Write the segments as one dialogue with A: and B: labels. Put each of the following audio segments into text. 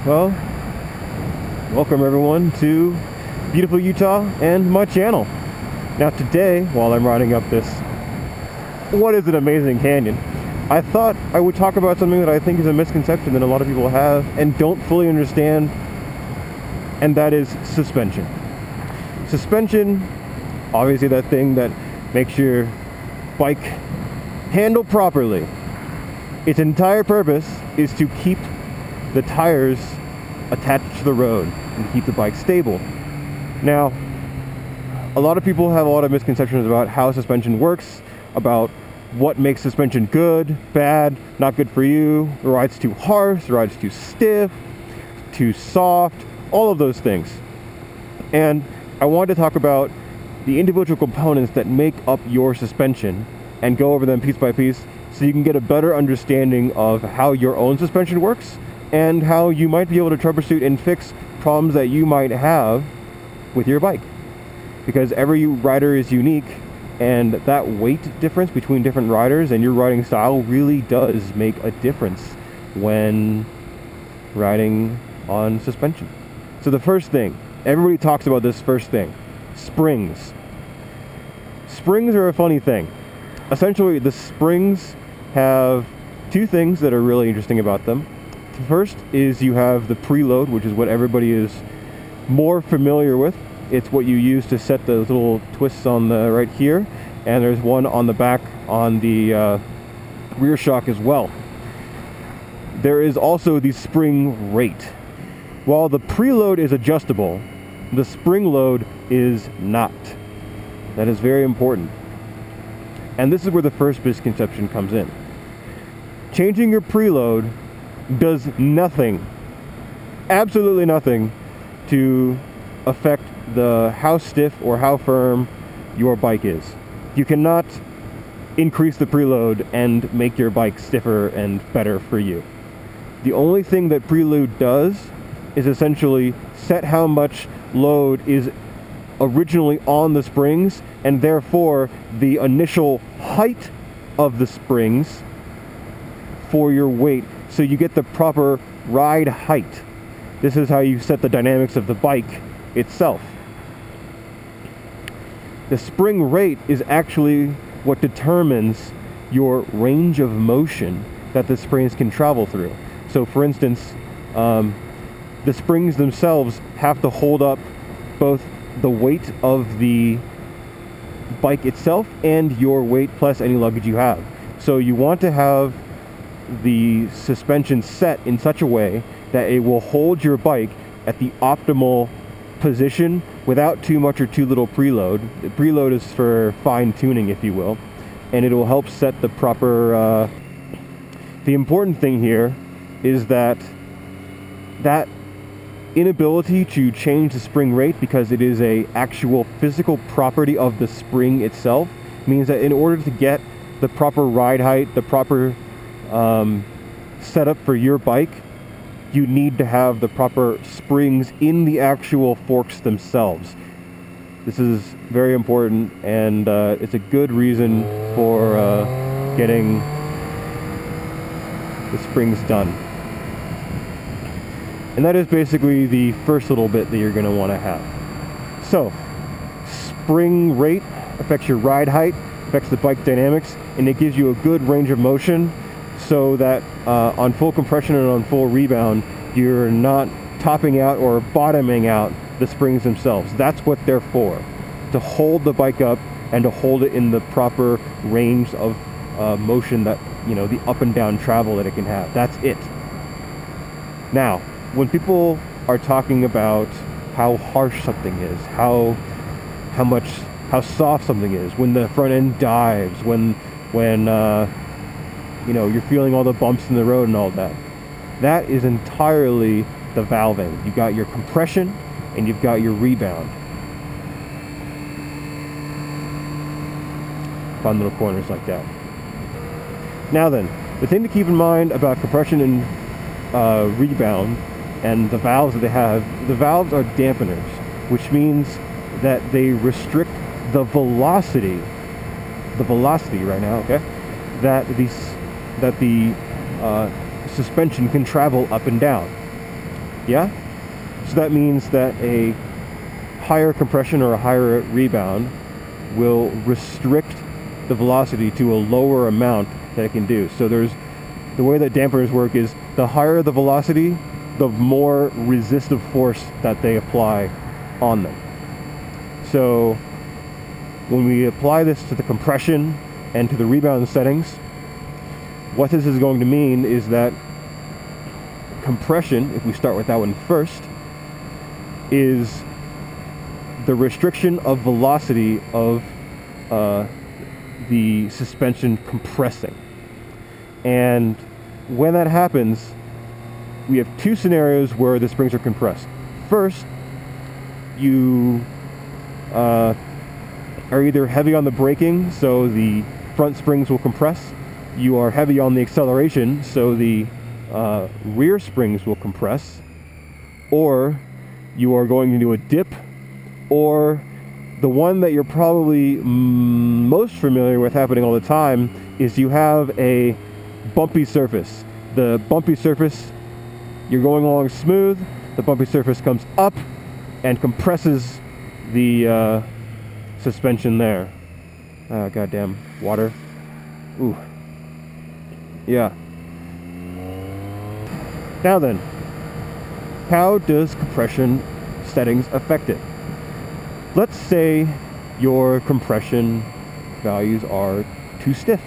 A: Well, welcome everyone to beautiful Utah and my channel. Now today, while I'm riding up this, what is an amazing canyon, I thought I would talk about something that I think is a misconception that a lot of people have and don't fully understand, and that is suspension. Suspension, obviously that thing that makes your bike handle properly. Its entire purpose is to keep the tires attached to the road and to keep the bike stable. Now, a lot of people have a lot of misconceptions about how suspension works, about what makes suspension good, bad, not good for you, the ride's too harsh, the ride's too stiff, too soft, all of those things. And I wanted to talk about the individual components that make up your suspension and go over them piece by piece so you can get a better understanding of how your own suspension works and how you might be able to troubleshoot and fix problems that you might have with your bike. Because every rider is unique, and that weight difference between different riders and your riding style really does make a difference when riding on suspension. So the first thing, everybody talks about this first thing, springs. Springs are a funny thing. Essentially, the springs have two things that are really interesting about them. The first is you have the preload, which is what everybody is more familiar with. It's what you use to set those little twists on the right here, and there's one on the back on the rear shock as well. There is also the spring rate. While the preload is adjustable, the spring load is not. That is very important. And this is where the first misconception comes in. Changing your preload does nothing, absolutely nothing, to affect how stiff or how firm your bike is. You cannot increase the preload and make your bike stiffer and better for you. The only thing that preload does is essentially set how much load is originally on the springs, and therefore the initial height of the springs for your weight, so you get the proper ride height. This is how you set the dynamics of the bike itself. The spring rate is actually what determines your range of motion that the springs can travel through. So for instance, the springs themselves have to hold up both the weight of the bike itself and your weight plus any luggage you have. So you want to have the suspension set in such a way that it will hold your bike at the optimal position without too much or too little preload. The preload is for fine tuning, if you will, and it will help set the proper the important thing here is that inability to change the spring rate, because it is a actual physical property of the spring itself, means that in order to get the proper ride height, the proper setup for your bike, you need to have the proper springs in the actual forks themselves. This is very important, and it's a good reason for getting the springs done. And that is basically the first little bit that you're going to want to have. So, spring rate affects your ride height, affects the bike dynamics, and it gives you a good range of motion, so that on full compression and on full rebound, you're not topping out or bottoming out the springs themselves. That's what they're for, to hold the bike up and to hold it in the proper range of motion that, the up and down travel that it can have. That's it. Now, when people are talking about how harsh something is, how soft something is, when the front end dives, when you're feeling all the bumps in the road and all that. That is entirely the valving. You've got your compression and you've got your rebound. Fun little corners like that. Now then, the thing to keep in mind about compression and rebound and the valves that they have, the valves are dampeners, which means that they restrict the velocity right now, okay, that the suspension can travel up and down. Yeah? So that means that a higher compression or a higher rebound will restrict the velocity to a lower amount that it can do. So the way that dampeners work is the higher the velocity, the more resistive force that they apply on them. So when we apply this to the compression and to the rebound settings, what this is going to mean is that compression, if we start with that one first, is the restriction of velocity of the suspension compressing. And when that happens, we have two scenarios where the springs are compressed. First, you are either heavy on the braking, so the front springs will compress. You are heavy on the acceleration, so the rear springs will compress. Or you are going to do a dip, or the one that you're probably most familiar with happening all the time is you have a bumpy surface. The bumpy surface, you're going along smooth, the bumpy surface comes up and compresses the suspension there. Oh, goddamn water. Ooh. Yeah. Now then, how does compression settings affect it? Let's say your compression values are too stiff.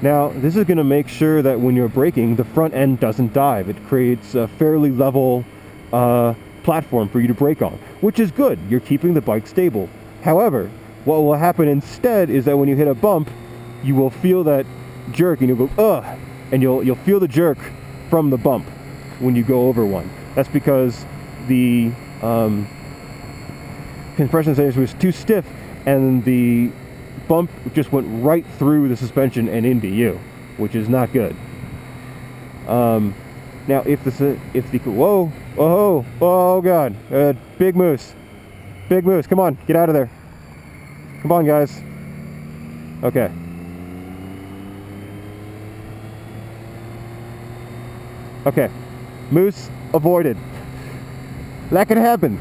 A: Now, this is going to make sure that when you're braking, the front end doesn't dive. It creates a fairly level platform for you to brake on, which is good. You're keeping the bike stable. However, what will happen instead is that when you hit a bump, you will feel that jerk and you'll go, ugh, and you'll feel the jerk from the bump when you go over one. That's because the compression settings was too stiff and the bump just went right through the suspension and into you, which is not good. Now, if the whoa, oh god, big moose, come on, get out of there, come on, guys. Okay. Okay, moose avoided. That can happen.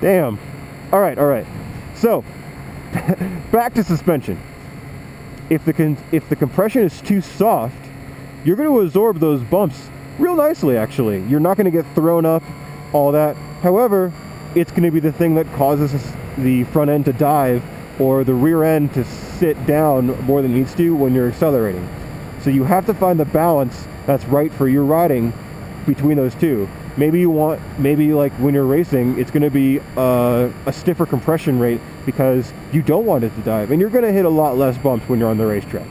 A: Damn. All right. So, back to suspension. If the compression is too soft, you're going to absorb those bumps real nicely, actually. You're not going to get thrown up, all that. However, it's going to be the thing that causes the front end to dive or the rear end to sit down more than it needs to when you're accelerating. So you have to find the balance that's right for your riding between those two. Maybe like when you're racing, it's going to be a stiffer compression rate because you don't want it to dive, and you're going to hit a lot less bumps when you're on the racetrack.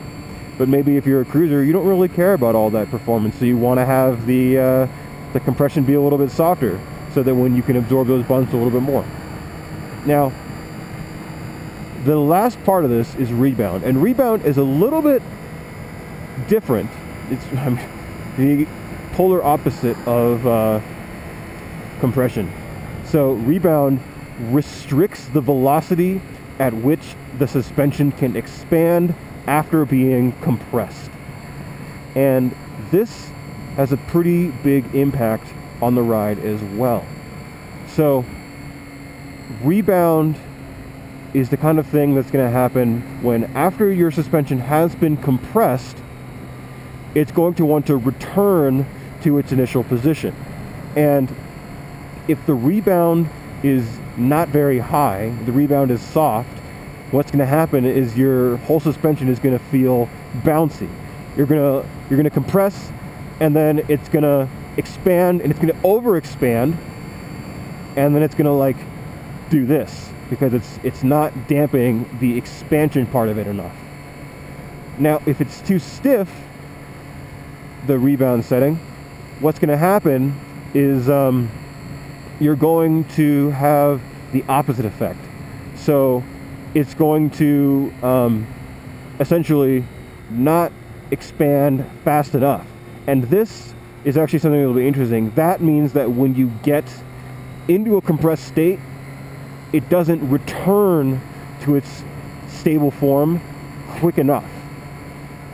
A: But maybe if you're a cruiser, you don't really care about all that performance, so you want to have the compression be a little bit softer, so that when you can absorb those bumps a little bit more. Now, the last part of this is rebound, and rebound is a little bit different. It's the polar opposite of compression. So rebound restricts the velocity at which the suspension can expand after being compressed. And this has a pretty big impact on the ride as well. So rebound is the kind of thing that's going to happen when after your suspension has been compressed, it's going to want to return to its initial position. And if the rebound is not very high, the rebound is soft, what's going to happen is your whole suspension is going to feel bouncy. You're going to compress, and then it's going to expand, and it's going to overexpand, and then it's going to like do this because it's not damping the expansion part of it enough. Now, if it's too stiff, the rebound setting, what's going to happen is you're going to have the opposite effect. So it's going to essentially not expand fast enough. And this is actually something that will be interesting. That means that when you get into a compressed state, it doesn't return to its stable form quick enough.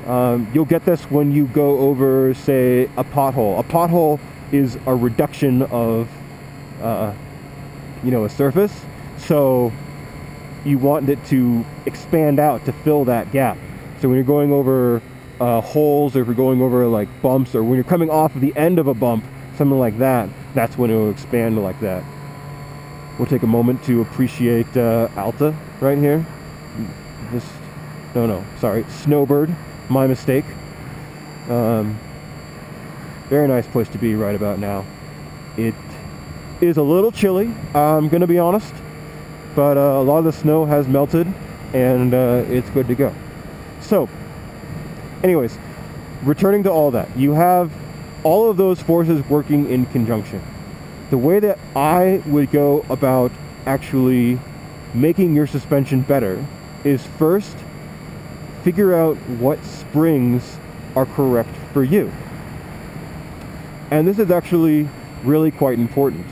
A: You'll get this when you go over, say, a pothole. A pothole is a reduction of, a surface. So you want it to expand out to fill that gap. So when you're going over holes, or if you're going over like bumps, or when you're coming off of the end of a bump, something like that, that's when it will expand like that. We'll take a moment to appreciate Alta right here. Sorry, Snowbird, my mistake. Very nice place to be right about now. It is a little chilly, I'm gonna be honest, but a lot of the snow has melted, and it's good to go. So, anyways, returning to all that, you have all of those forces working in conjunction. The way that I would go about actually making your suspension better is first figure out what springs are correct for you. And this is actually really quite important,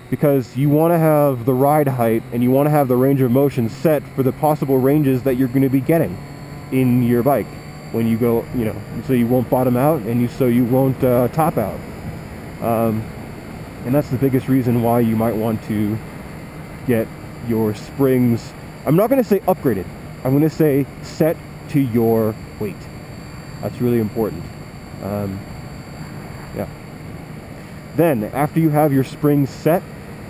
A: because you want to have the ride height and you want to have the range of motion set for the possible ranges that you're going to be getting in your bike when you go, so you won't bottom out, and so you won't top out. And that's the biggest reason why you might want to get your springs, I'm not going to say upgraded, I'm going to say set to your weight. That's really important. Yeah. Then, after you have your springs set,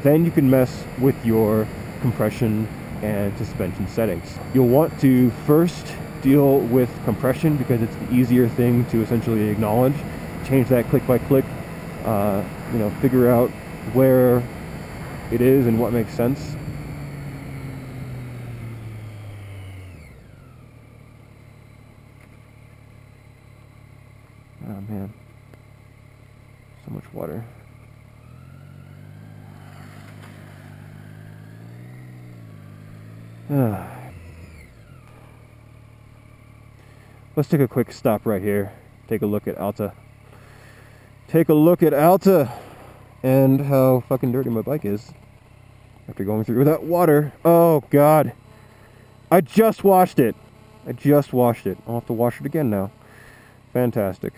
A: then you can mess with your compression and suspension settings. You'll want to first deal with compression because it's the easier thing to essentially acknowledge. Change that click by click. Figure out where it is and what makes sense. Oh man, so much water. Let's take a quick stop right here. Take a look at Alta. Take a look at Alta and how fucking dirty my bike is after going through that water. Oh god, I just washed it. I'll have to wash it again now. Fantastic.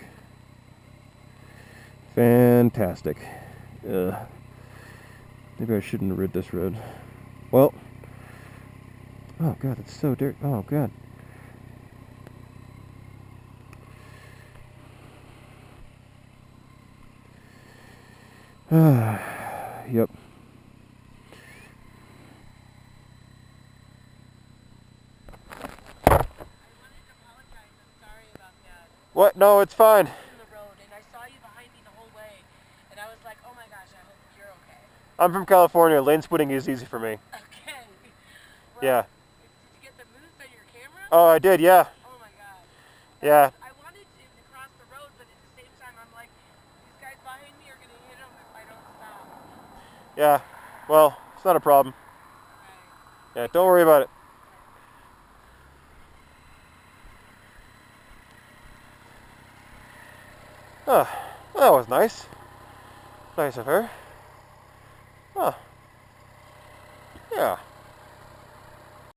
A: Ugh. Maybe I shouldn't have rid this road. Well, oh god, it's so dirty. Oh god. Yep. What? No, it's fine.
B: The road, and I saw you behind me the whole way, and I was like, oh my gosh, I hope you're okay.
A: I'm from California. Lane splitting is easy for me.
B: Okay. Well,
A: Yeah.
B: Did you get the moves on your camera?
A: Oh, I did, yeah.
B: Oh my god.
A: Yeah.
B: I wanted to cross the road, but at the same time, I'm like, these guys behind me are going to hit them if I don't stop.
A: Yeah. Well, it's not a problem.
B: Right.
A: Yeah, don't worry about it. Oh, well, that was nice. Nice of her. Oh. Yeah.